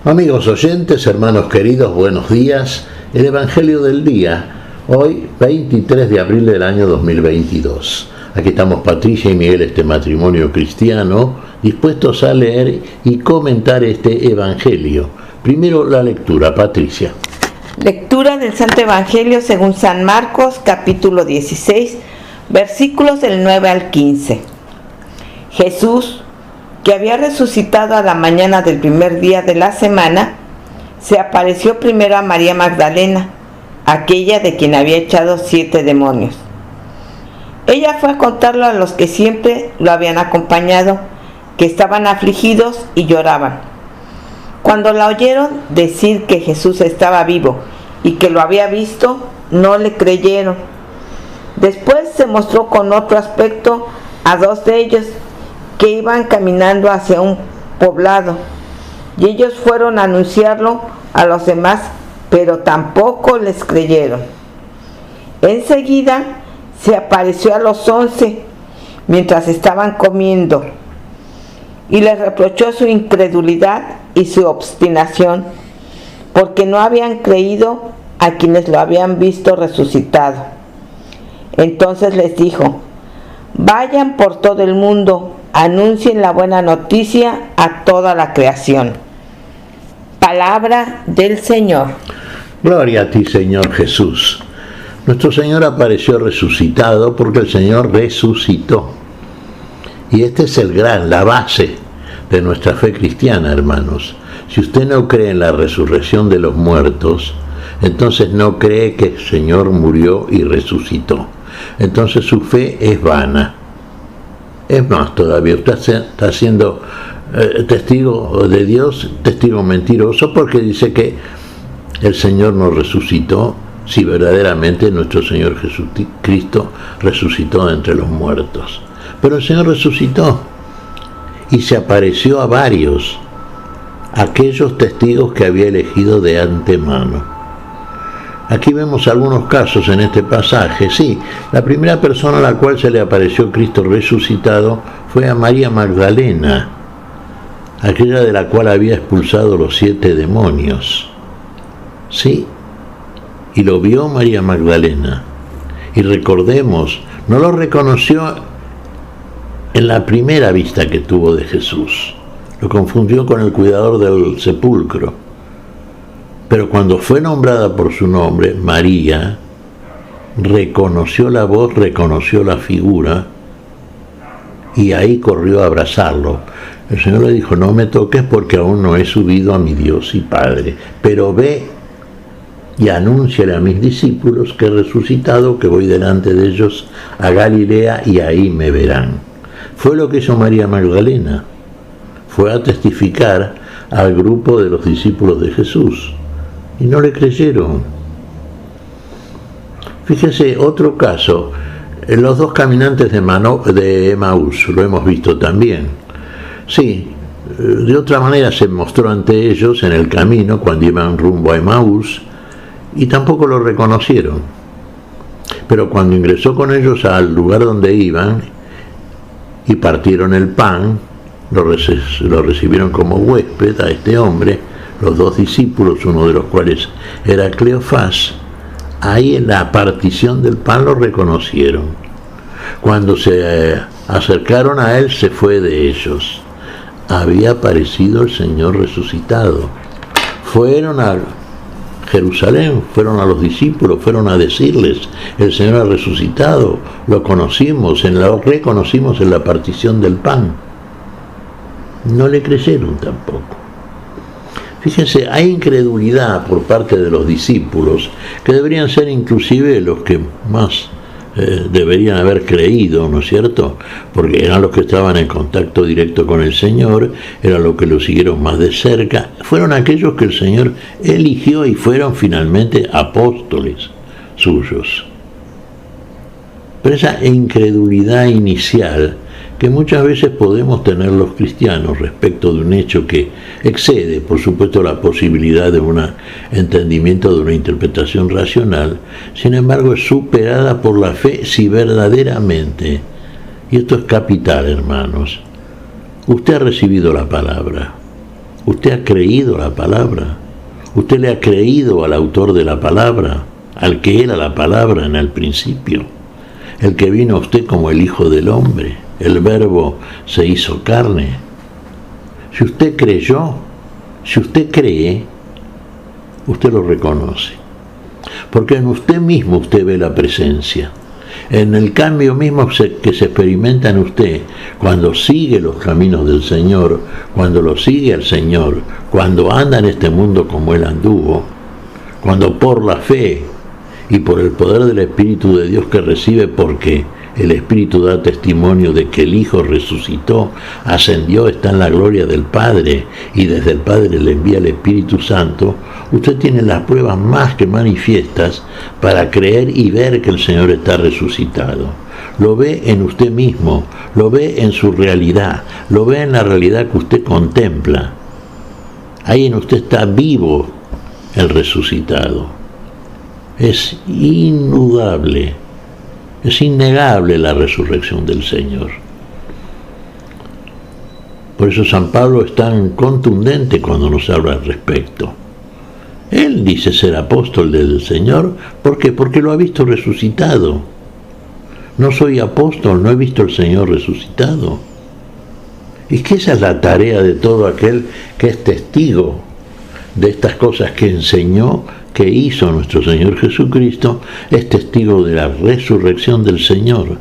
Amigos oyentes, hermanos queridos, buenos días. El Evangelio del día, hoy 23 de abril del año 2022. Aquí estamos Patricia y Miguel, este matrimonio cristiano, dispuestos a leer y comentar este Evangelio. Primero la lectura, Patricia. Lectura del Santo Evangelio según San Marcos, capítulo 16, versículos del 9 al 15. Jesús, que había resucitado a la mañana del primer día de la semana, se apareció primero a María Magdalena, aquella de quien había echado 7 demonios. Ella fue a contarlo a los que siempre lo habían acompañado, que estaban afligidos y lloraban. Cuando la oyeron decir que Jesús estaba vivo y que lo había visto, no le creyeron. Después se mostró con otro aspecto a 2 de ellos, que iban caminando hacia un poblado, y ellos fueron a anunciarlo a los demás, pero tampoco les creyeron. Enseguida se apareció a los 11 mientras estaban comiendo, y les reprochó su incredulidad y su obstinación, porque no habían creído a quienes lo habían visto resucitado. Entonces les dijo: vayan por todo el mundo, anuncien la buena noticia a toda la creación. Palabra del Señor. Gloria a ti, Señor Jesús. Nuestro Señor apareció resucitado porque el Señor resucitó. Y este es la base de nuestra fe cristiana, hermanos. Si usted no cree en la resurrección de los muertos, entonces no cree que el Señor murió y resucitó. Entonces su fe es vana. Es más, todavía usted está siendo testigo de Dios, testigo mentiroso, porque dice que el Señor no resucitó, si verdaderamente nuestro Señor Jesucristo resucitó de entre los muertos. Pero el Señor resucitó y se apareció a varios, aquellos testigos que había elegido de antemano. Aquí vemos algunos casos en este pasaje. Sí, la primera persona a la cual se le apareció Cristo resucitado fue a María Magdalena, aquella de la cual había expulsado los 7 demonios. Sí, y lo vio María Magdalena. Y recordemos, no lo reconoció en la primera vista que tuvo de Jesús. Lo confundió con el cuidador del sepulcro. Pero cuando fue nombrada por su nombre, María, reconoció la voz, reconoció la figura, y ahí corrió a abrazarlo. El Señor le dijo: no me toques porque aún no he subido a mi Dios y Padre, pero ve y anúnciale a mis discípulos que he resucitado, que voy delante de ellos a Galilea y ahí me verán. Fue lo que hizo María Magdalena. Fue a testificar al grupo de los discípulos de Jesús. Y no le creyeron. Fíjese, otro caso, los 2 caminantes de Emaús, lo hemos visto también. Sí, de otra manera se mostró ante ellos en el camino cuando iban rumbo a Emaús, y tampoco lo reconocieron. Pero cuando ingresó con ellos al lugar donde iban y partieron el pan, lo recibieron como huésped a este hombre, los 2 discípulos, uno de los cuales era Cleofás. Ahí en la partición del pan lo reconocieron. Cuando se acercaron a él, se fue de ellos. Había aparecido el Señor resucitado. Fueron a Jerusalén, fueron a los discípulos, fueron a decirles: el Señor ha resucitado, lo conocimos, lo reconocimos en la partición del pan. No le creyeron tampoco. Fíjense, hay incredulidad por parte de los discípulos, que deberían ser inclusive los que más deberían haber creído, ¿no es cierto? Porque eran los que estaban en contacto directo con el Señor, eran los que lo siguieron más de cerca, fueron aquellos que el Señor eligió y fueron finalmente apóstoles suyos. Pero esa incredulidad inicial que muchas veces podemos tener los cristianos respecto de un hecho que excede, por supuesto, la posibilidad de un entendimiento, de una interpretación racional, sin embargo es superada por la fe si verdaderamente, y esto es capital, hermanos, usted ha recibido la palabra, Usted ha creído la palabra. Usted le ha creído al autor de la palabra, al que era la palabra en el principio, el que vino a usted como el Hijo del Hombre. El Verbo se hizo carne. Si usted creyó, si usted cree, usted lo reconoce. Porque en usted mismo usted ve la presencia. En el cambio mismo que se experimenta en usted, cuando sigue los caminos del Señor, cuando lo sigue al Señor, cuando anda en este mundo como Él anduvo, cuando por la fe y por el poder del Espíritu de Dios que recibe, porque el Espíritu da testimonio de que el Hijo resucitó, ascendió, está en la gloria del Padre, y desde el Padre le envía el Espíritu Santo, usted tiene las pruebas más que manifiestas para creer y ver que el Señor está resucitado. Lo ve en usted mismo, lo ve en su realidad, lo ve en la realidad que usted contempla. Ahí en usted está vivo el resucitado. Es indudable. Es innegable la resurrección del Señor. Por eso San Pablo es tan contundente cuando nos habla al respecto. Él dice ser apóstol del Señor. ¿Por qué? Porque lo ha visto resucitado. No soy apóstol, no he visto al Señor resucitado. Y que esa es la tarea de todo aquel que es testigo de estas cosas que enseñó, que hizo nuestro Señor Jesucristo, es testigo de la resurrección del Señor,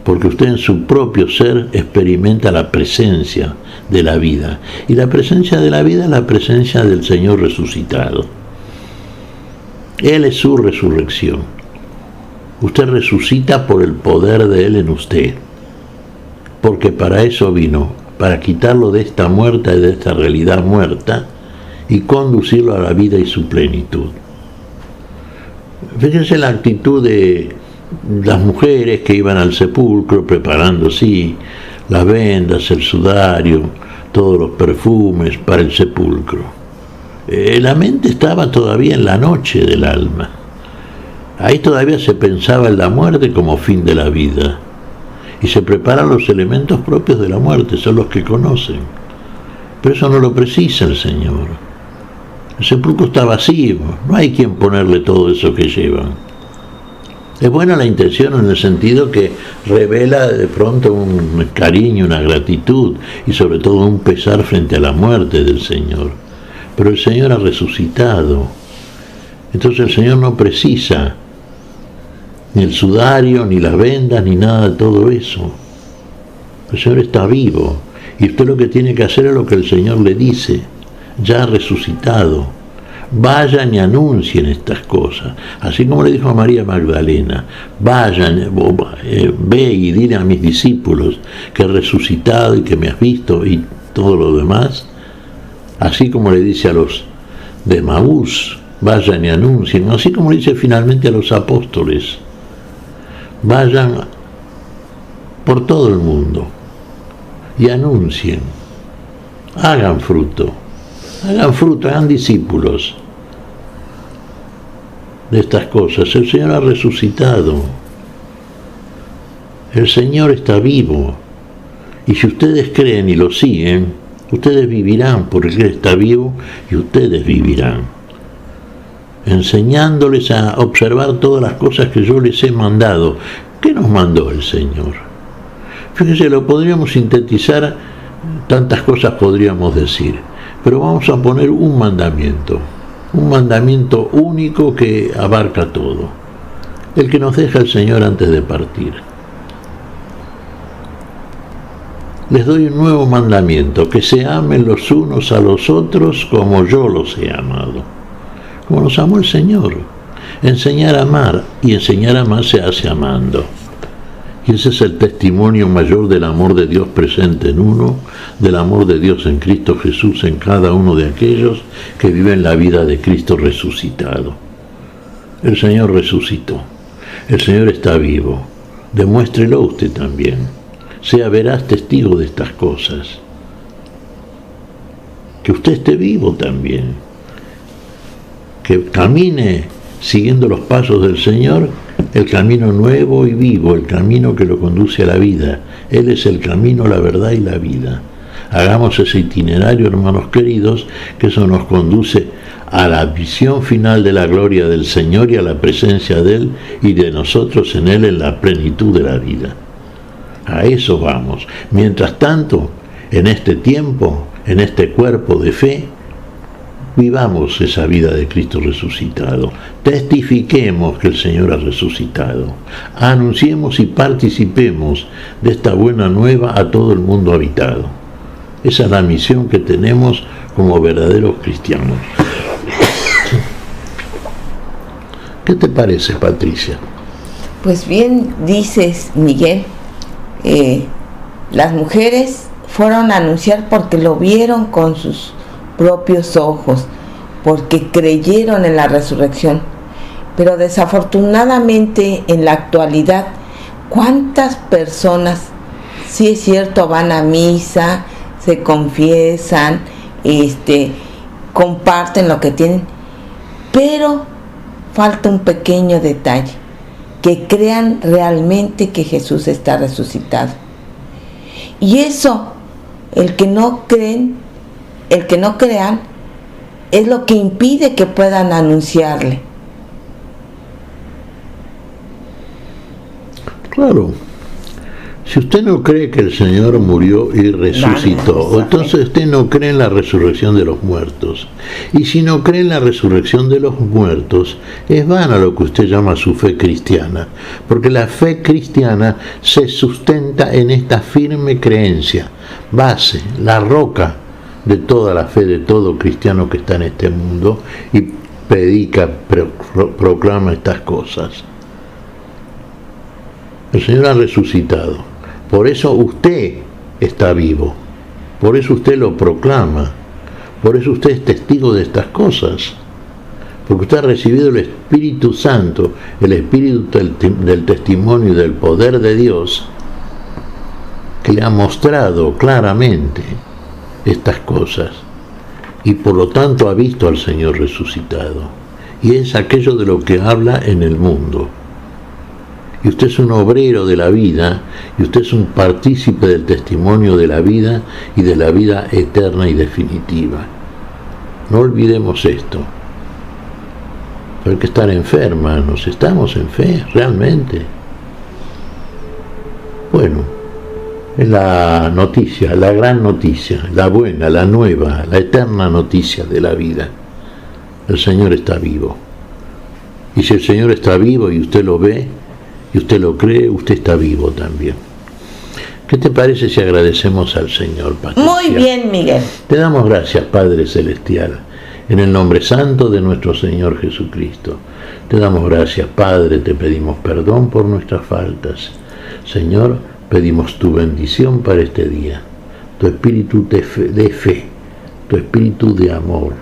porque usted en su propio ser experimenta la presencia de la vida, y la presencia de la vida es la presencia del Señor resucitado. Él es su resurrección. Usted resucita por el poder de Él en usted, porque para eso vino, para quitarlo de esta muerta y de esta realidad muerta, y conducirlo a la vida y su plenitud. Fíjense la actitud de las mujeres que iban al sepulcro preparando, sí, las vendas, el sudario, todos los perfumes para el sepulcro. La mente estaba todavía en la noche del alma. Ahí todavía se pensaba en la muerte como fin de la vida. Y se preparan los elementos propios de la muerte, son los que conocen. Pero eso no lo precisa el Señor. El sepulcro está vacío, no hay quien ponerle todo eso que llevan. Es buena la intención en el sentido que revela de pronto un cariño, una gratitud y sobre todo un pesar frente a la muerte del Señor. Pero el Señor ha resucitado. Entonces el Señor no precisa ni el sudario, ni las vendas, ni nada de todo eso. El Señor está vivo y usted lo que tiene que hacer es lo que el Señor le dice. Ya resucitado, vayan y anuncien estas cosas, así como le dijo a María Magdalena, vayan, ve y dile a mis discípulos que he resucitado y que me has visto y todo lo demás, así como le dice a los de Maús, vayan y anuncien, así como le dice finalmente a los apóstoles, vayan por todo el mundo y anuncien, hagan fruto, hagan discípulos de estas cosas. El Señor ha resucitado, el Señor está vivo, y si ustedes creen y lo siguen, ustedes vivirán, porque Él está vivo y ustedes vivirán, enseñándoles a observar todas las cosas que yo les he mandado. ¿Qué nos mandó el Señor? Fíjense, lo podríamos sintetizar, tantas cosas podríamos decir, pero vamos a poner un mandamiento único que abarca todo, el que nos deja el Señor antes de partir. Les doy un nuevo mandamiento, que se amen los unos a los otros como yo los he amado, como nos amó el Señor. Enseñar a amar, y enseñar a amar se hace amando. Y ese es el testimonio mayor del amor de Dios presente en uno, del amor de Dios en Cristo Jesús en cada uno de aquellos que viven la vida de Cristo resucitado. El Señor resucitó, el Señor está vivo, demuéstrelo usted también, sea veraz testigo de estas cosas, que usted esté vivo también, que camine siguiendo los pasos del Señor, el camino nuevo y vivo, el camino que lo conduce a la vida. Él es el camino, la verdad y la vida. Hagamos ese itinerario, hermanos queridos, que eso nos conduce a la visión final de la gloria del Señor y a la presencia de Él y de nosotros en Él en la plenitud de la vida. A eso vamos. Mientras tanto, en este tiempo, en este cuerpo de fe, vivamos esa vida de Cristo resucitado. Testifiquemos que el Señor ha resucitado. Anunciemos y participemos de esta buena nueva a todo el mundo habitado. Esa es la misión que tenemos como verdaderos cristianos. ¿Qué te parece, Patricia? Pues bien dices, Miguel, las mujeres fueron a anunciar porque lo vieron con sus propios ojos, porque creyeron en la resurrección. Pero desafortunadamente en la actualidad, ¿cuántas personas, sí es cierto, van a misa, se confiesan, comparten lo que tienen, pero falta un pequeño detalle, que crean realmente que Jesús está resucitado? Y eso, el que no crean, es lo que impide que puedan anunciarle. Claro. Si usted no cree que el Señor murió y resucitó, entonces usted no cree en la resurrección de los muertos. Y si no cree en la resurrección de los muertos, es vana lo que usted llama su fe cristiana, porque la fe cristiana se sustenta en esta firme creencia, base, la roca de toda la fe de todo cristiano que está en este mundo y predica, proclama estas cosas. El Señor ha resucitado. Por eso usted está vivo, por eso usted lo proclama, por eso usted es testigo de estas cosas, porque usted ha recibido el Espíritu Santo, el Espíritu del testimonio y del poder de Dios, que le ha mostrado claramente estas cosas, y por lo tanto ha visto al Señor resucitado, y es aquello de lo que habla en el mundo. Y usted es un obrero de la vida, y usted es un partícipe del testimonio de la vida y de la vida eterna y definitiva. No olvidemos esto. Hay que estar en fe, hermanos. Estamos en fe, realmente. Bueno, es la noticia, la gran noticia, la buena, la nueva, la eterna noticia de la vida. El Señor está vivo. Y si el Señor está vivo y usted lo ve, y usted lo cree, usted está vivo también. ¿Qué te parece si agradecemos al Señor, Patricia? Muy bien, Miguel. Te damos gracias, Padre Celestial, en el nombre santo de nuestro Señor Jesucristo. Te damos gracias, Padre, te pedimos perdón por nuestras faltas. Señor, pedimos tu bendición para este día, tu espíritu de fe, tu espíritu de amor,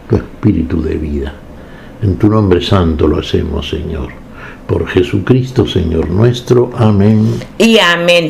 tu espíritu de vida. En tu nombre santo lo hacemos, Señor. Por Jesucristo, Señor nuestro. Amén. Y amén.